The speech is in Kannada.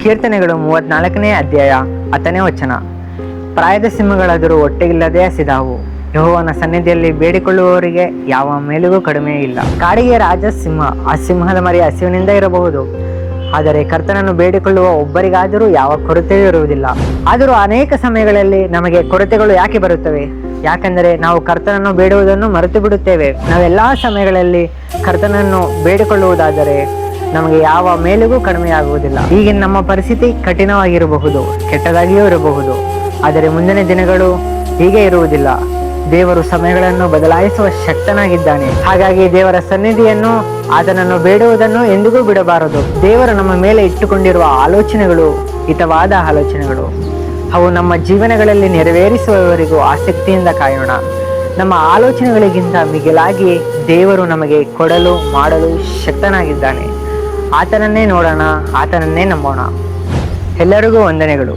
ಕೀರ್ತನೆಗಳು 34ನೇ ಅಧ್ಯಾಯ 10ನೇ ವಚನ. ಪ್ರಾಯದ ಸಿಂಹಗಳಾದರೂ ಹೊಟ್ಟೆಗಿಲ್ಲದೆ ಹಸಿದಾವು, ಯೆಹೋವನ ಸನ್ನಿಧಿಯಲ್ಲಿ ಬೇಡಿಕೊಳ್ಳುವವರಿಗೆ ಯಾವ ಮೇಲಿಗೂ ಕಡಿಮೆ ಇಲ್ಲ. ಕಾಡಿಗೆ ರಾಜ ಸಿಂಹ, ಆ ಸಿಂಹದ ಮರಿ ಹಸಿವಿನಿಂದ ಇರಬಹುದು, ಆದರೆ ಕರ್ತನನ್ನು ಬೇಡಿಕೊಳ್ಳುವ ಒಬ್ಬರಿಗಾದರೂ ಯಾವ ಕೊರತೆಯೂ ಇರುವುದಿಲ್ಲ. ಆದರೂ ಅನೇಕ ಸಮಯಗಳಲ್ಲಿ ನಮಗೆ ಕೊರತೆಗಳು ಯಾಕೆ ಬರುತ್ತವೆ? ಯಾಕೆಂದರೆ ನಾವು ಕರ್ತನನ್ನು ಬೇಡುವುದನ್ನು ಮರೆತು ಬಿಡುತ್ತೇವೆ. ನಾವೆಲ್ಲಾ ಸಮಯಗಳಲ್ಲಿ ಕರ್ತನನ್ನು ಬೇಡಿಕೊಳ್ಳುವುದಾದರೆ ನಮಗೆ ಯಾವ ಮೇಲಿಗೂ ಕಡಿಮೆಯಾಗುವುದಿಲ್ಲ. ಈಗಿನ ನಮ್ಮ ಪರಿಸ್ಥಿತಿ ಕಠಿಣವಾಗಿರಬಹುದು, ಕೆಟ್ಟದಾಗಿಯೂ ಇರಬಹುದು, ಆದರೆ ಮುಂದಿನ ದಿನಗಳು ಹೀಗೆ ಇರುವುದಿಲ್ಲ. ದೇವರು ಸಮಯಗಳನ್ನು ಬದಲಾಯಿಸುವ ಶಕ್ತನಾಗಿದ್ದಾನೆ. ಹಾಗಾಗಿ ದೇವರ ಸನ್ನಿಧಿಯನ್ನು, ಆತನನ್ನು ಬೇಡುವುದನ್ನು ಎಂದಿಗೂ ಬಿಡಬಾರದು. ದೇವರು ನಮ್ಮ ಮೇಲೆ ಇಟ್ಟುಕೊಂಡಿರುವ ಆಲೋಚನೆಗಳು ಹಿತವಾದ ಆಲೋಚನೆಗಳು. ಅವು ನಮ್ಮ ಜೀವನಗಳಲ್ಲಿ ನೆರವೇರಿಸುವವರೆಗೂ ಆಸಕ್ತಿಯಿಂದ ಕಾಯೋಣ. ನಮ್ಮ ಆಲೋಚನೆಗಳಿಗಿಂತ ಮಿಗಿಲಾಗಿ ದೇವರು ನಮಗೆ ಕೊಡಲು ಮಾಡಲು ಶಕ್ತನಾಗಿದ್ದಾನೆ. ಆತನನ್ನೇ ನೋಡೋಣ, ಆತನನ್ನೇ ನಂಬೋಣ. ಎಲ್ಲರಿಗೂ ವಂದನೆಗಳು.